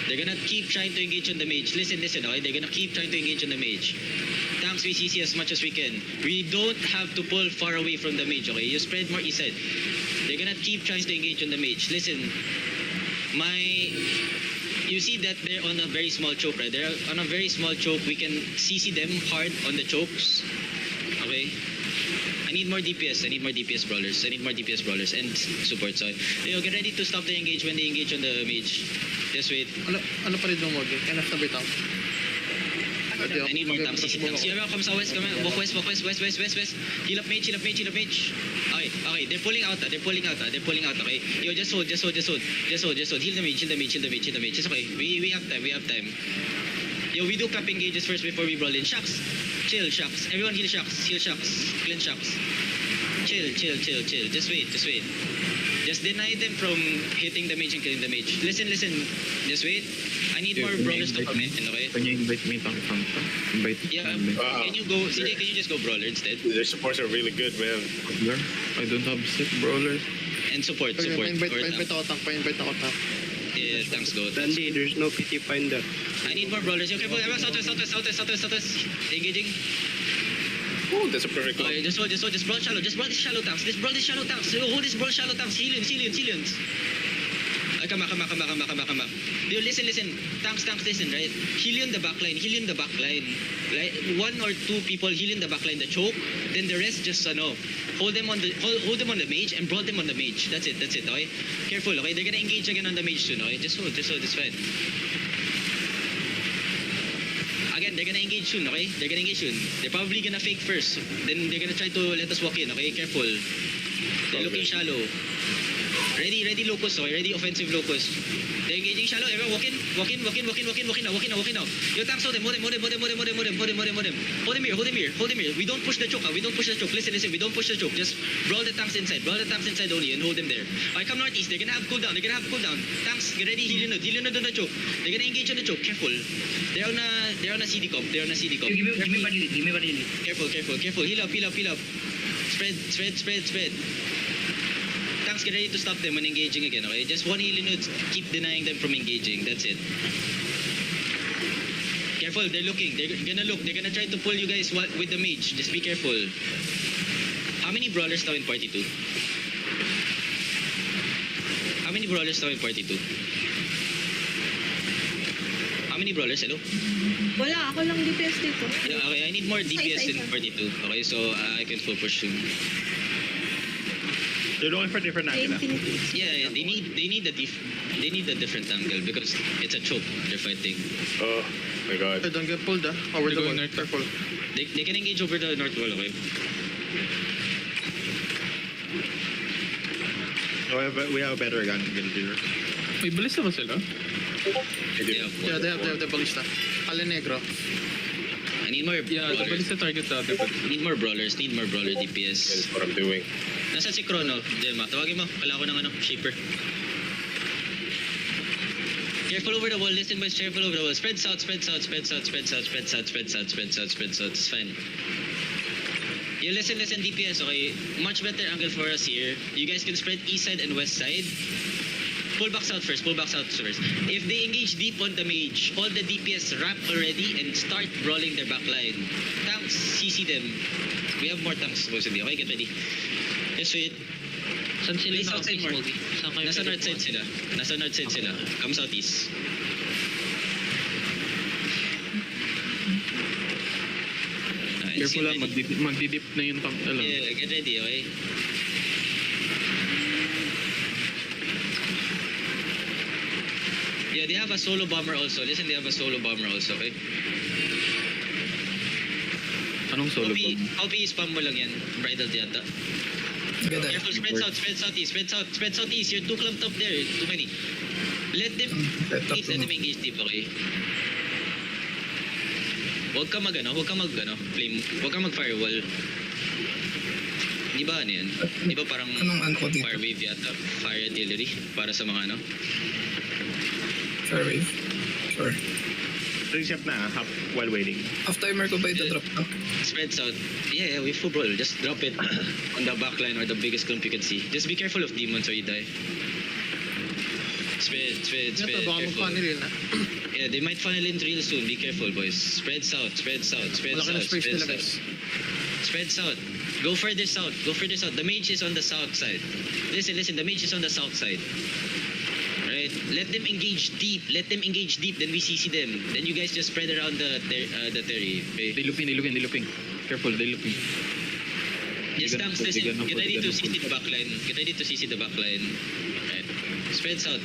They're gonna keep trying to engage on the mage. Listen, okay? They're gonna keep trying to engage on the mage. Tanks we CC as much as we can. We don't have to pull far away from the mage, okay? You spread more east side. They're gonna keep trying to engage on the mage. Listen, you see that they're on a very small choke, right? They're on a very small choke. We can CC them hard on the chokes, okay? I need more DPS. I need more DPS brawlers. I need more DPS brawlers and support. So, get ready to stop the engage when they engage on the mage. Just wait. Ano pa rin yung wag? Enough na bitaw. I need more tanks. CC tanks. Come sa west. Walk west. Heal up mage. Okay. They're pulling out. Okay. Yo, just hold. Heal the mage. It's okay. We have time. Yo, we do cap engages first before we brawl in. Shocks. Chill, Shocks. Everyone heal Shocks. Clean Shocks. Chill. Just wait. Just deny them from hitting the mage and killing the mage. Listen. Just wait. I need more brawlers to come in, okay? Can you invite me to invite me? Yeah, can you go, CJ, can you just go brawler instead? Their supports are really good, man. I don't have sick brawlers. And support. Pa-invite ako tank. Yeah, thanks go. Dandy, there's no pity finder. I need more brawlers. Okay, southwest. Engaging. Oh, that's a perfect one. Okay, just brawl shallow. Just brawl these shallow tanks. Hold this brawl shallow tanks. Heal him. Come back. Yo, listen. Tanks, listen, right? Heal in the backline. Like, one or two people heal in the backline, the choke. Then the rest just, hold them on the mage and brawl them on the mage. That's it, okay? Careful, okay? They're gonna engage again on the mage soon, okay? Just hold, it's fine. Again, they're gonna engage soon, okay? They're probably gonna fake first. Then they're gonna try to let us walk in, okay? Careful. They're looking shallow. Ready locus, okay? Ready offensive locus. They're engaging shallow. Everyone walk in now. Yo, tanks, hold them. Hold him here. We don't push the choke, Listen, we don't push the choke. Just brawl the tanks inside only and hold them there. Alright, come northeast. They're gonna have cooldown. Tanks, get ready, heal on the choke. They're gonna engage on the choke. Careful. They're on a CD comp. Give me Badili. Careful. Heal up. Spread. Tanks, get ready to stop them when engaging again, okay? Just one heal in, keep denying them from engaging. That's it. Careful, they're looking. They're gonna look. They're gonna try to pull you guys with the mage. Just be careful. How many brawlers now in party 2? How many brawlers? Hello? Wala, ako lang DPS dito. Yeah, okay, I need more DPS in party 2. Okay, so I can full push soon. They're looking for different angle. Yeah, they need a different angle because it's a choke they're fighting. Oh my god. Don't get pulled, Over the wall. Careful. They can engage over the north wall, okay? We have a better gun here. May balista ba sila? Yeah, they have the ballista. Ale Negro. I need more Yeah, the brawlers. balista target dati. Need more brawler DPS. That's what I'm doing. Nasaan si Chrono? Gemma, tawagin mo. Kala ko ng shaper. Careful over the wall. Listen, boys. Careful over the wall. Spread south. It's fine. Yeah, listen, DPS, okay? Much better angle for us here. You guys can spread east side and west side. Pull back south first. If they engage deep on the mage, all the DPS wrap already and start brawling their backline. Tanks, CC them. We have more tanks supposedly. Okay, get ready. Just wait. Saan sila Place outside more. Nasa north side sila. Come southeast. Careful lang, magdidip na yung tank na lang. Yeah, get ready, okay? Yeah, they have a solo bomber also. Listen, they have a solo bomber also, okay? Anong solo bomb? OP spam mo lang yan. Bridal yata. Careful, spread southeast. You're too clumped up there. Too many. Let them engage deep, okay? Huwag ka flame. Huwag ka mag-firewall. Di ba ano yan? Di ba parang fire wave yata? Fire artillery? Para sa mga ano? Fairwave. Sure. Reset na while waiting. Half timer ko ba ito drop na? Spread out. Yeah, we full brawl. Just drop it on the backline or the biggest clump you can see. Just be careful of demons or you die. Spread. Ito, baka Careful. mag-funnel yun, ha? Yeah, they might funnel in real soon. Be careful, boys. Spread south. Malaki na space nila, guys. Spread south. Go further south. The mage is on the south side. Listen. The mage is on the south side. Right? Let them engage deep. Then we CC them. Then you guys just spread around the terry. Okay? They looping. Careful, they looping. Yes, They Dams, got- they listen. got no Get ready to political CC the backline. Right. Spread south.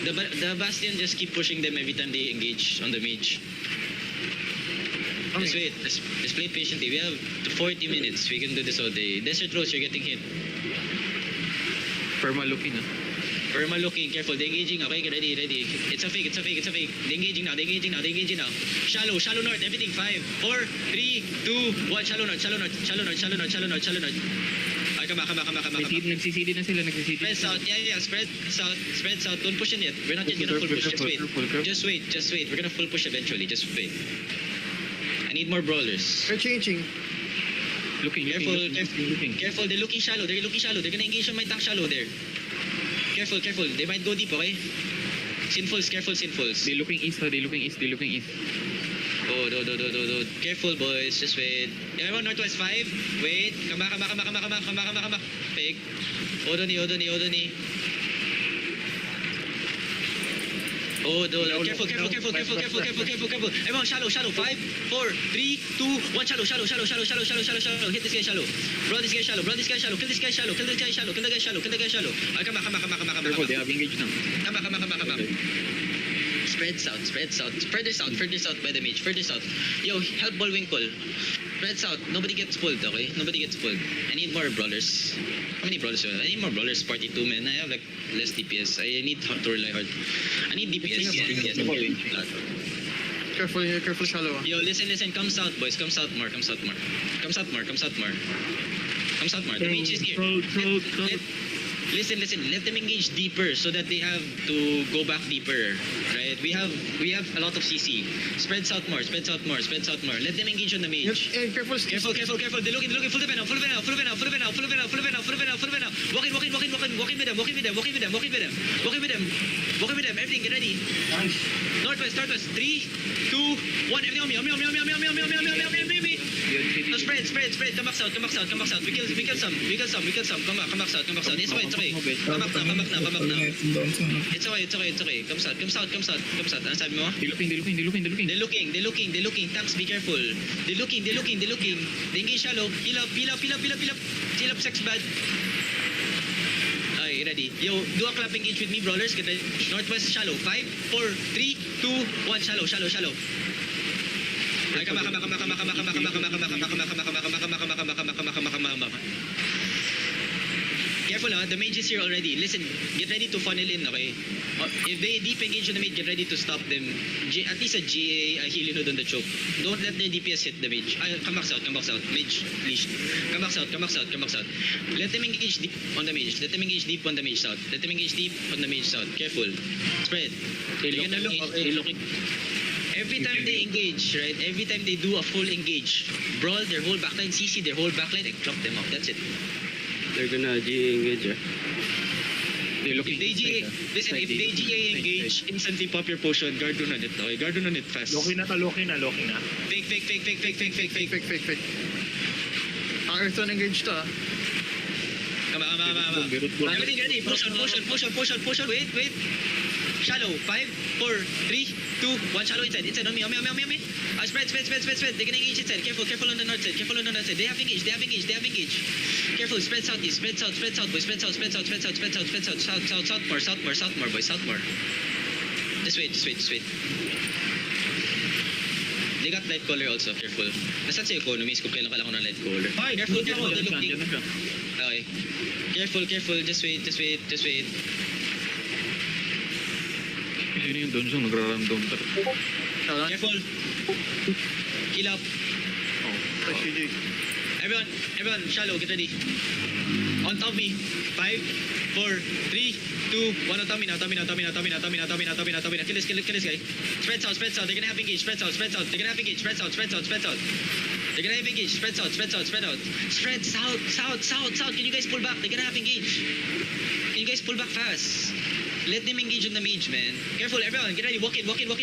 The Bastion just keep pushing them every time they engage on the mage. Just wait. Just play patiently. We have 40 minutes. We can do this all day. Desert Rose, you're getting hit. Perma looking, ah. Irma looking, careful. They're engaging. Okay, get ready. It's a fake. They're engaging now. Shallow north. Everything. 5, 4, 3, 2, 1. Shallow north. Ay, come back. Nagsisidid na sila. Spread south. Yeah. Spread south. Don't push in yet. We're not yet gonna full push. Just wait. We're gonna full push eventually. Just wait. I need more brawlers. They're changing. Looking. Careful. They're looking shallow. They're gonna engage on my tank shallow there. Careful. They might go deep, okay? Sinfuls. They looking east. Oh, do. Careful, boys. Just wait. Everyone, northwest 5. Wait. Come back. Fake. Odoni. Oh, do. Careful. Everyone, shallow. 5, 4, 3, 2, 1. Shallow. Hit this guy shallow. Brawl this guy shallow. Kill the guy shallow. Come back. Careful, they have engaged now. Come back. Spread south. Further south by the mage. Yo, help Bullwinkle. Spread south. Nobody gets pulled, okay? I need more brawlers. How many brawlers do I have? I need more brawlers. Party 2, man. I have like less DPS. I need to rely hard. I need DPS. Careful, shallow, ah. Yo, listen. Come south, boys. Come south more. The mage is here. Listen. Let them engage deeper so that they have to go back deeper, right? We have a lot of CC. Spread south more. Let them engage on the mage. Hey, careful. Careful. They're looking. Full of venom. Walk in with them. Everything. Get ready. Northwest. 3, 2, 1. Everything on me. No, spread. Come back south. We kill some. Come back south. It's okay. Come back now. It's okay. Come south. Ano sabi mo? They looking. They're looking. Tanks, be careful. They're looking. They engage shallow. Heal up, sex bad. Okay, ready. Yo, do a clap engage with me, brawlers. Get ready. Northwest shallow. 5, 4, 3, 2, 1. Shallow. Ay, come back. Careful, the mage is here already. Listen, get ready to funnel in, okay? If they deep engage on the mage, get ready to stop them. At least a GA, heal on the choke. Don't let their DPS hit the mage. Come back south. Mage, leash. Come back south. Let them engage deep on the mage. South. Careful. Spread. They're gonna look. Every time they engage, right? Every time they do a full engage, brawl their whole backline, CC their whole backline, and chop them up. That's it. They're gonna GA engage, They looking. If they GA, listen, if they GA engage, instantly pop your potion, guard on it, okay? Guard on it fast. Loki na. Fake. Earthstone engaged to, ah. Come on. Everything ready. Potion. Wait. Shallow. 5, 4, 3, 2, 1. Shallow inside. On me. Spread. They're gonna engage inside. Careful on the north side. They have engaged. Careful. Spread south, boys. Spread south. South more, boys. Just wait. They got light color also. Careful. Nasaan sa economies kung kailan ka lang ako ng light color? Careful. They're looking. Okay. Careful. Just wait. Sino yung donjon? Nagra-random. Careful. Heal up. Everyone, shallow, get ready. On top me. 5, 4, 3, 2, 1. On top me now. Kill this guy. Spread south. They're gonna have engage. Spread south. Spread out. Can you guys pull back? They're gonna have engage. you guys pull back fast. Let them engage on the mage, man. Careful, everyone. Get ready. Walk in now. Tangsel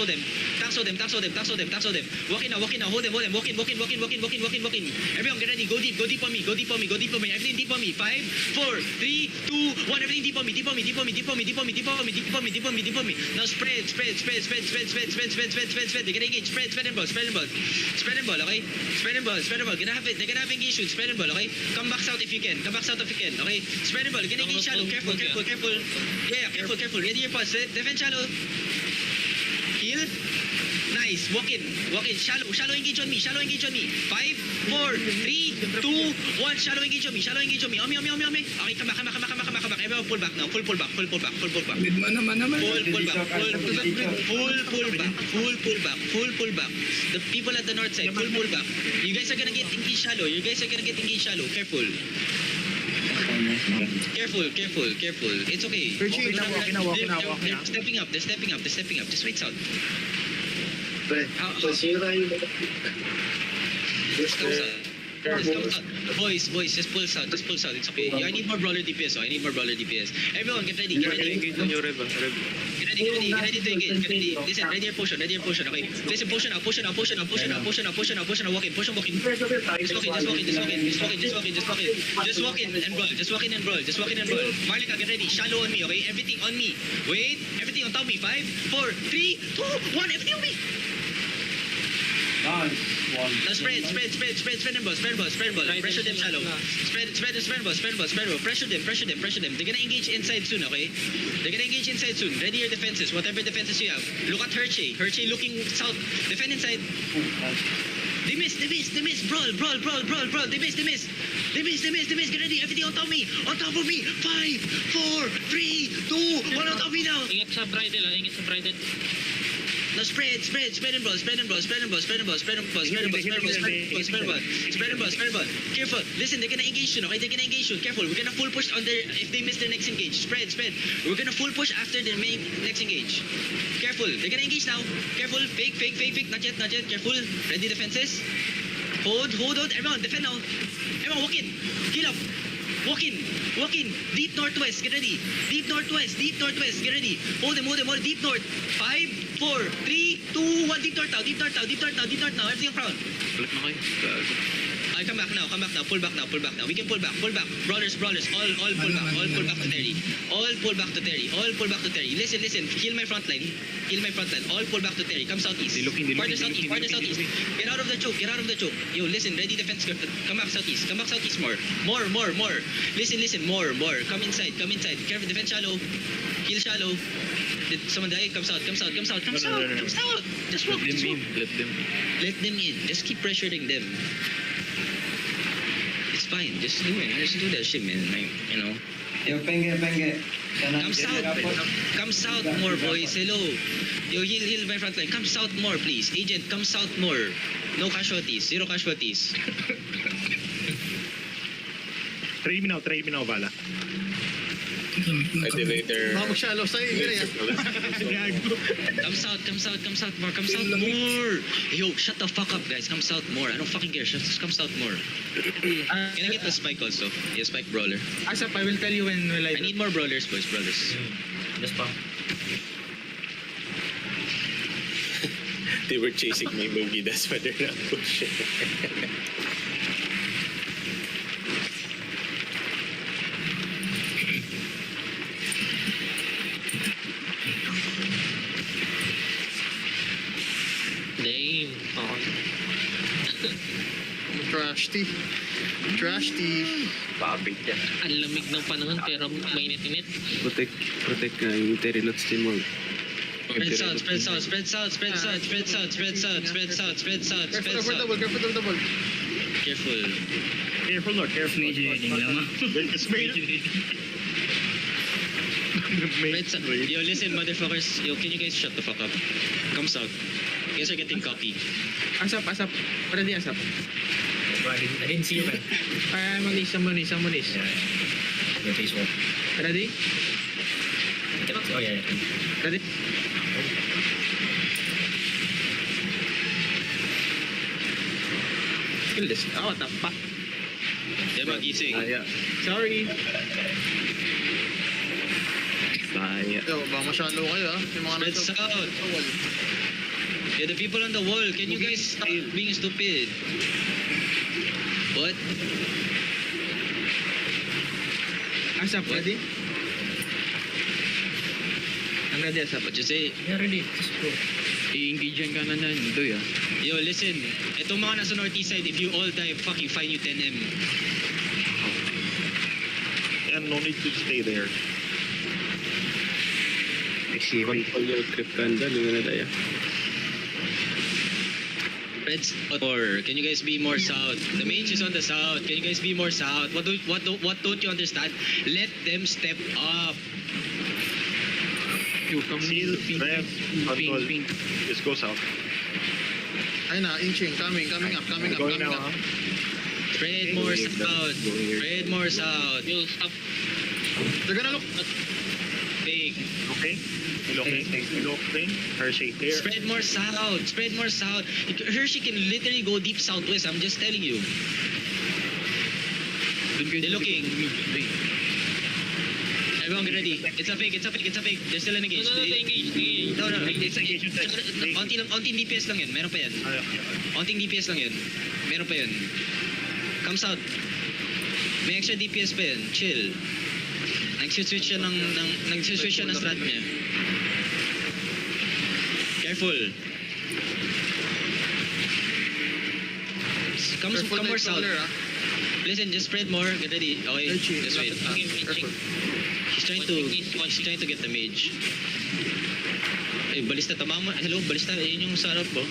them. Walk in now. Hold them. Walk in. Everyone, get ready. Go deep on me. Everything deep on me. 5, 4, 3, 2, 1. Everything deep on me. Now spread. They're gonna engage. Spread and ball, okay? Spread and ball. They're gonna have engage shoot. Spread and ball, okay? Come back south if you can, okay? Spread and ball. Gonna engage shallow. Careful. Yeah, careful. Ready your pulse. Defend shallow. Heal. Nice. Walk in. Shallow engage on me. 5, 4, 3, 2, 1. Shallow engage on me. On me. Okay, come back. Everyone pull back now. Full pull back. Mid mana. Full pull back. The people at the north side, full pull back. You guys are gonna get engaged shallow. Careful. It's okay. They're stepping up. Just wait out. Just comes out. Boys, just pull out. It's okay. I need more brawler DPS. Everyone, get ready. Engage on your Reva. Get ready to engage. Listen, ready your potion, okay? Listen, potion out. Walk in. Just walk in and brawl. Marlika, get ready. Shallow on me, okay? Everything on me. Wait, everything on top of me. 5, 4, 3, 2, 1. Everything on me. Now spread and ball. Pressure them shallow. Spread and ball. Pressure them. They're gonna engage inside soon, okay? Ready your defenses, whatever defenses you have. Look at Hershey looking south. Defend inside. They miss. Brawl. They miss. Get ready. Everything on top of me. 5, 4, 3, 2, 1 on top of me now. Ingat sa bridle. Now spread and ball. Careful. Listen, they're gonna engage soon, okay? Careful. We're gonna full push on their, if they miss their next engage. Spread. We're gonna full push after their main next engage. Careful. They're gonna engage now. Careful. Fake. Not yet. Careful. Ready defenses. Hold. Everyone, defend now. Everyone, walk in. Heal up. Walk in. Deep northwest. Get ready. Deep northwest. Get ready. Hold them. Deep north. 5, 4, 3, 2, 1. Deep north now. Everything on front. Balik na kayo. I come back now. Pull back now. We can pull back. Brawlers. All pull back. All pull back to Terry. Listen. Heal my front line. All pull back to Terry. Come southeast. They looking. Partner southeast. Get out of the choke. Yo, listen. Ready defense. Come back southeast. More. Listen. More. Come inside. Careful. Defend shallow. Heal shallow. Did someone die? Come south. Just walk. Let them in. Just keep pressuring them. It's fine. Just do that shit, man. Like, you know. Yo, penge. Come south more, boys. Hello. Yo, heal my front line. Come south more, please. Agent, come south more. No casualties. 0 casualties. Trade me now, Vala. Come later. Mag-shallow sa'yo. Come south more. Yo, shut the fuck up, guys. Come south more. I don't fucking care. Just come south more. Can I get the spike also? Yeah, spike brawler. Asap, I will tell you when will I I need more brawlers, boys. Just pa. They were chasing me, Moogie. That's why they're not pushing. Damn. Trash tea. Ang lamig ng panahon pero mainit-init. Protect yung Terry Lots team mo. Spread south. Careful. Careful. Yo, listen, motherfuckers. Yo, can you guys shut the fuck up? Come south. You guys are getting cocky. Asap. Ready, Asap. I didn't see you, man. I'm on this. The face wall. Ready? I cannot see. Oh, yeah. Ready? Kill this. Oh, what the fuck? Gemma, gising. Saya. Sorry. Saya. Yo, baka masyado kayo ah. Yung mga Spread nasa out. wall. Yeah, the people on the wall, can you guys stop being stupid? What? Asap, What? ready? Ang ready, Asap. What you say? Yeah, ready. Just go. I-engagean ka na nan. Doy ah. Yo, listen. Itong mga nasa northeast side, if you all die, fucking fine you 10M. And no need to stay there. Control your creep kanda, doon na daya. Reds or can you guys be more south? The mage is on the south. Can you guys be more south? What don't you understand? Let them step up. Yo, come Seal, pink, ref, control. pink. Just go south. Ayun na, inching. Coming up. Going now, huh? Spread more south. Spread more south. Yo, stop. They're gonna look. Big. Okay. Looking. Hershey there. Spread more south. Spread more south. Hershey can literally go deep southwest. I'm just telling you. They're looking. Everyone get ready. It's a fake. They're still engaged. No. It's onting DPS lang yan. Meron pa yan. Onting DPS lang yan. Meron pa yan. Come south. May extra DPS pa yan. Chill. Nagsiswitch siya ng strat niya. Careful. Come more south. Controller, ah. Listen, just spread more. Get ready. Okay, Hershey, just wait. Careful. He's trying to get the mage. Eh, balista, tama mo. Hello, balista. Yun yung sarap ko.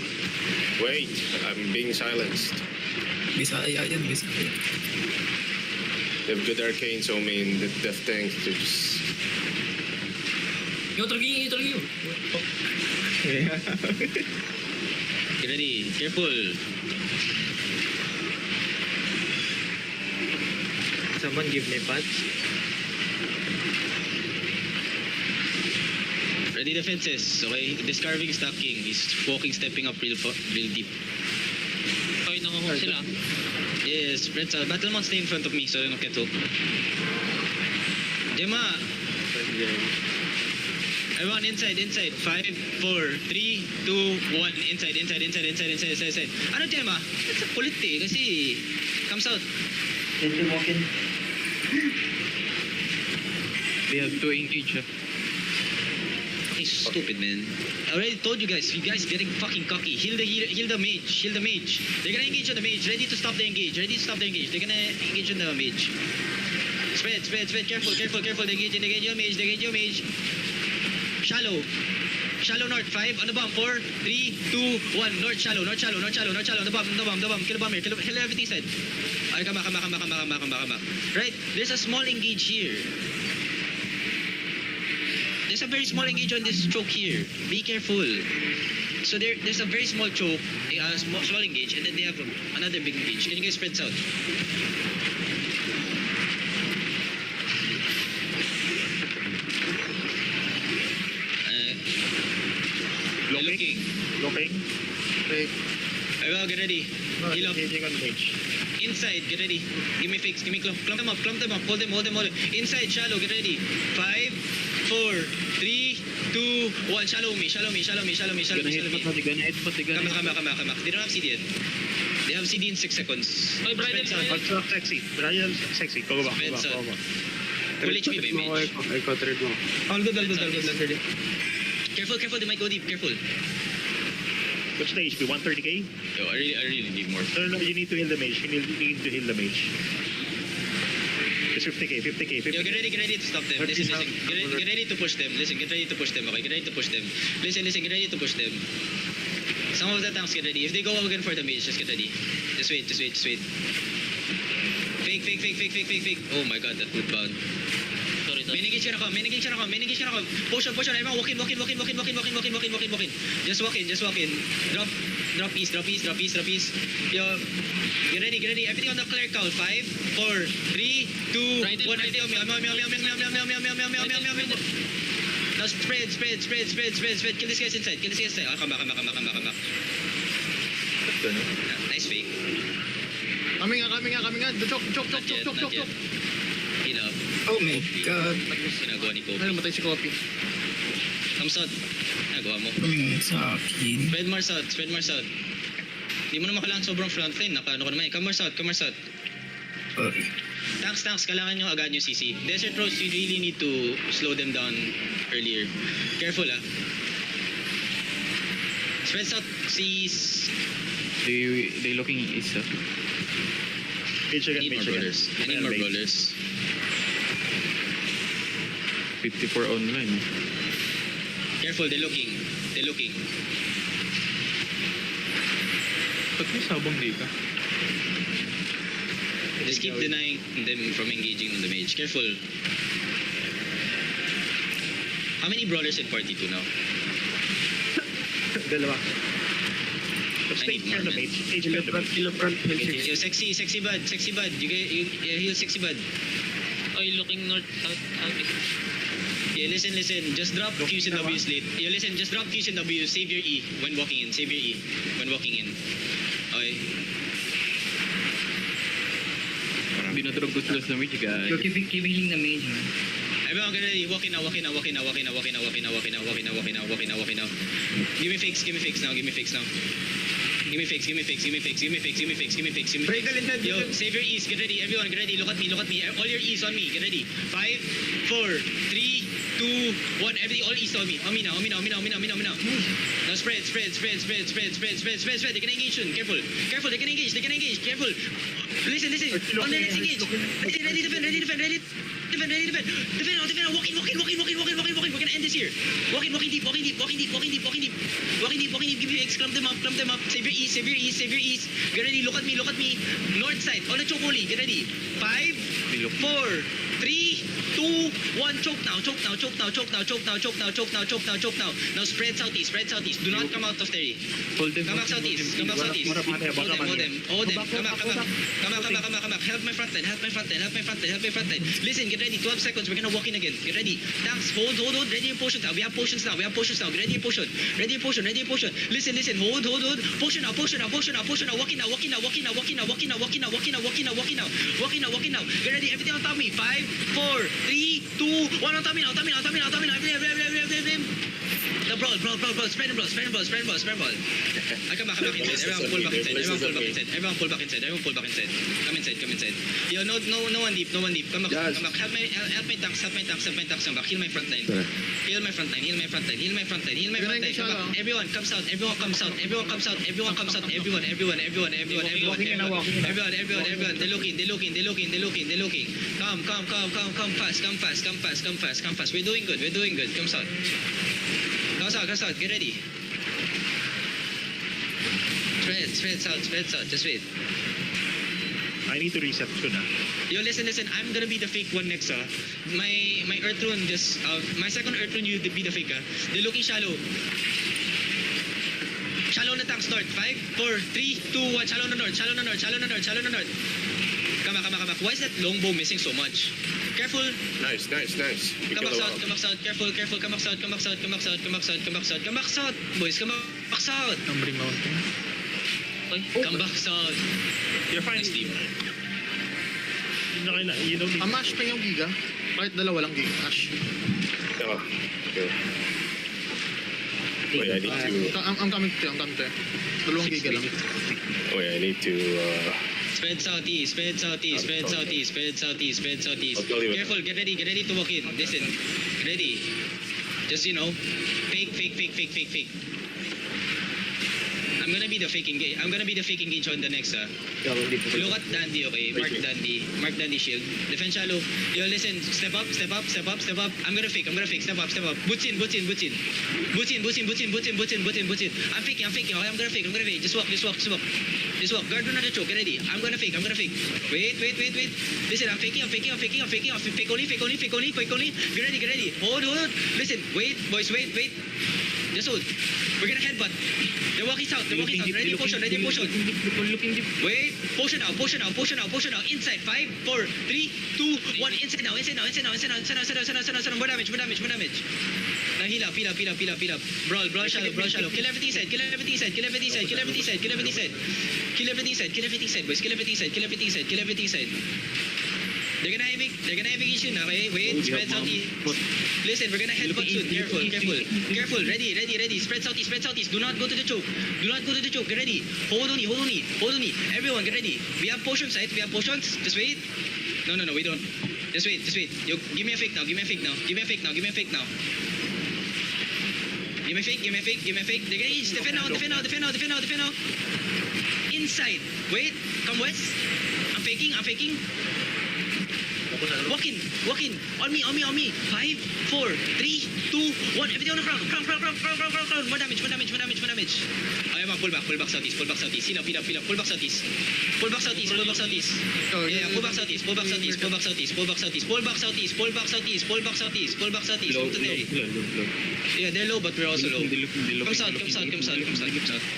Wait, I'm being silenced. Bisaya yan, Bisaya. They have good arcane, so I mean, the death tanks, they're just... Yo, traging you. Get ready. Careful. Someone give me pants. Ready defenses. Okay, discarving stacking. He's stepping up real deep. Okay, nanguhok sila. Yes, friends. Battlemon, stay in front of me so I don't get hooked. Gemma. Everyone inside. 5, 4, 3, 2, 1. Inside. Ano, Gemma? That's a kulit eh. Kasi, comes out. They have to engage. He's stupid, man. I already told you guys getting fucking cocky. Heal the mage. They're gonna engage on the mage. Ready to stop the engage. They're gonna engage on the mage. Spread. Careful. They engage your mage. Shallow north. 5. Ano ba? 4, 3, 2, 1. North shallow. The bomb. Kill the bomb here. Kill everything side. Ay, come back. Right? There's a small engage here. There's a very small engage on this choke here. Be careful. So there's a very small choke, small engage, and then they have another big engage. Can you guys spread south? Looking. Fake. Alright, get ready. Heal up. Engaging on mage. Inside, get ready. Give me fix. Give me clump them up. Hold them. Inside, shallow, get ready. 5, 4, 3, 2, 1. Shallow me. Gonna hit pa, they gonna hit. Come back. They don't have CD yet. They have CD in 6 seconds. Oy, Brian, Spread south. Brian, sexy. Go back. Spread south. Full HP by mage. Ay, trade mo. All good. Ready. Careful, they might go deep. Careful. What's the HP? 130k? Yo, I really need more. No, you need to heal the mage. You need to heal the mage. It's 50k. Yo, get ready to stop them. Listen. Get ready to push them. Listen, get ready to push them. Okay, get ready to push them. Listen, get ready to push them. Some of the tanks get ready. If they go again for the mage, just get ready. Just wait. Fake. Oh my god, that would bound. Sorry. May negate siya na ako. Potion. Everyone, walk in. Just walk in. Drop east. Yo, get ready. Everything on the clear count. 5, 4, 3, 2, Right in, 1. right in. Now spread. Kill these guys inside. Come back. Nice fake. Coming nga. Chok. Not yet. Heal up. Oh my God. Ginagawa ni Kobe. Ay, namatay si Kopi. Come south. Nagawa mo. Sa akin. Spread more south. Di mo naman kailangan sobrang front line. Ano ko naman eh. Come more south. Sorry. Tanks, kailangan nyo agad yung CC. Desert Rose, you really need to slow them down earlier. Careful Spread south, seas. They looking east. Mage I again, need more mage again. brawlers. I need more brawlers. 54 online. Careful, they're looking. Ba't may sabong dito? Just keep denying them from engaging on the mage. Careful. How many brawlers in party 2 now? Dalawa. I need more, the man. mage. HP on the mage. Yo, sexy bud. You heal sexy bud. Oh, you're looking north, southeast. Yeah, listen. Just drop Q's and W's late. Yeah, listen. Just drop Q's and W's. Save your E when walking in. Okay. Hindi na drop ko sila sa mage, guys. Keep healing the mage, man. Everyone get ready. Walking now. Give me fix now. Give me fix. Yo, save your E's. Get ready. Everyone, get ready. Look at me. All your E's on me. Get ready. 5, 4, 3, 2, 1. Everything, all E's on me. On me now. Now spread. They're gonna engage soon. Careful. They're gonna engage. Careful. Listen. On the next engage. Ready, defend. Defend. Walking. We're gonna end this here. Walking deep. Give me X. Clamp them up. Save your E's. Get ready. Look at me. North side. On the chocoli. Get ready. 5, 4, 3, 2, 1. Choke now. Now spread southeast. Do not come out of there. Hold them. Come back southeast. Hold them. Come back. Help my front line. Listen, get ready. 12 seconds. We're gonna walk in again. Get ready. Tanks, hold. Ready your potions now. We have potions now. Get ready your potion. Listen. Hold. Potion now. Walking now. Get ready. Everything on top of me. 5, 4, 3, 2, 1 on top of me now. Everything. The brawl. Spread and brawl. I come back inside. Everyone pull back inside. Come inside. Yo, no one deep. Come back. Help my tanks. Come back. Heal my front line. Come back. Everyone comes out. Everyone. They're looking. Come fast. We're doing good. Come south. Get ready. Spread south. Just wait. I need to reset soon. Yo, listen. I'm gonna be the fake one next. My Earth Rune my second Earth Rune, you be the fake. They're looking shallow. Shallow na tanks north. 5, 4, 3, 2, 1. Shallow na north. Come back. Why is that longbow missing so much? Careful. Nice. Come back south. Careful. Come back south. Boys, come back south. Numbering mountain. Come back south. You're fine, Nice team. You don't need... Amash pa yung giga. Kahit dalawa lang giga. Ash. Oh, okay. Wait, I need to... I'm coming to. Dalawang giga lang. Wait, I need to... Spread southeast. I'll tell you what. Careful, get ready to walk in. Listen, ready. Just, fake. I'm gonna be the fake engage on the next. Look at Dandy, okay? Mark Dandy shield. Defend shallow. Yo, listen, step up. I'm gonna fake. Step up. Boots in. I'm faking, okay? I'm gonna fake. Just walk. Guard do not choke. Get ready. I'm gonna fake. Wait. Listen, I'm faking. Fake only. Get ready. Hold. Listen, wait, boys, wait. Just hold. We're gonna headbutt. They're walking south. They're walking south. Ready potion. Ready potion. Looking deep. Wait. Potion now. Potion now. Potion now. Potion now. Inside. 5, 4, 3, 2, 1. Inside now. Inside now. Inside now. Inside now. Inside now. Inside now. Inside now. Inside now. More damage. More damage. More damage. Now heal up. Heal up. Heal up. Heal up. Heal up. Brawl. Brawl shallow. Brawl shallow. Kill everything inside. Kill everything inside. Kill everything inside. Kill everything inside. Kill everything inside. Kill everything inside. Kill everything inside. Boys. Kill everything inside. Kill everything inside. Kill everything inside. They're gonna have Ishin, okay? Wait, spread southeast. Listen, we're gonna headbutt soon. Careful, careful. Careful, ready, ready, ready. Spread southeast, spread southeast. Do not go to the choke. Do not go to the choke. Get ready. Hold on, hold on, hold on. Everyone, get ready. We have potions, right? We have potions. Just wait. No, we don't. Just wait, just wait. Yo, give me a fake now, give me a fake now. Give me a fake now, give me a fake now. Give me a fake, give me a fake, give me a fake. They're gonna each. Defend now, defend now, defend now, defend now, defend now. Inside. Wait, come west. I'm faking. Walk in. On me. 5, 4, 3, 2, 1. Everything on the ground. Crown. More damage. I am pull back southeast. Heal up. Pull back southeast. Oh, Pull back southeast. Pull back southeast. Low, Come to Terry. low. Yeah, they're low, but we're also low. Looking. Come south.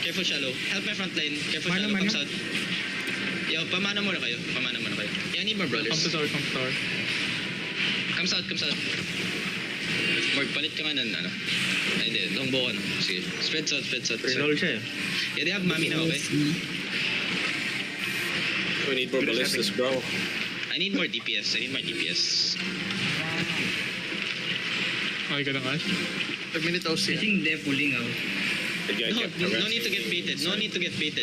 Careful shallow. Help my front line. Careful shallow. Come south. Yo, pamana muna kayo. Yeah, I need more brothers. Come to tower. Come south. Mark, palit ka nga ng ano. Ay, hindi. Longbow ka na. Sige. Spread south. Reroll siya eh. Yeah, they have Mami now, okay? We need more ballistas, bro. I need more DPS. Okay ka lang, Ash. 5 minute I OC. think they're pulling out. The guy kept No need to get baited.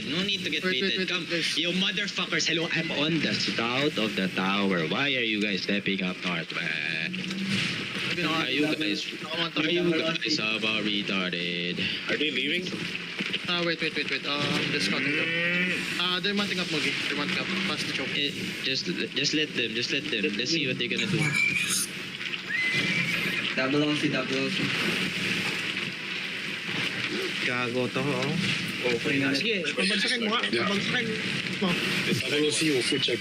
Wait, Come. guys. Yo, motherfuckers. Hello, I'm on the scout of the tower. Why are you guys stepping up north, man? Are you guys about retarded? Are they leaving? Wait. Just scouting them. They're mounting up, Mogi. They're mounting up. Past the choke. Just let them. Let's see what they're gonna do. Double OC. Gago to, oh. Okay. Sige, pabagsakin mo nga. We'll see you for check.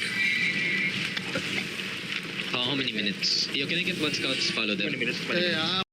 How many minutes? Yo, can I get one scout? Just follow them. 20 minutes. Yeah,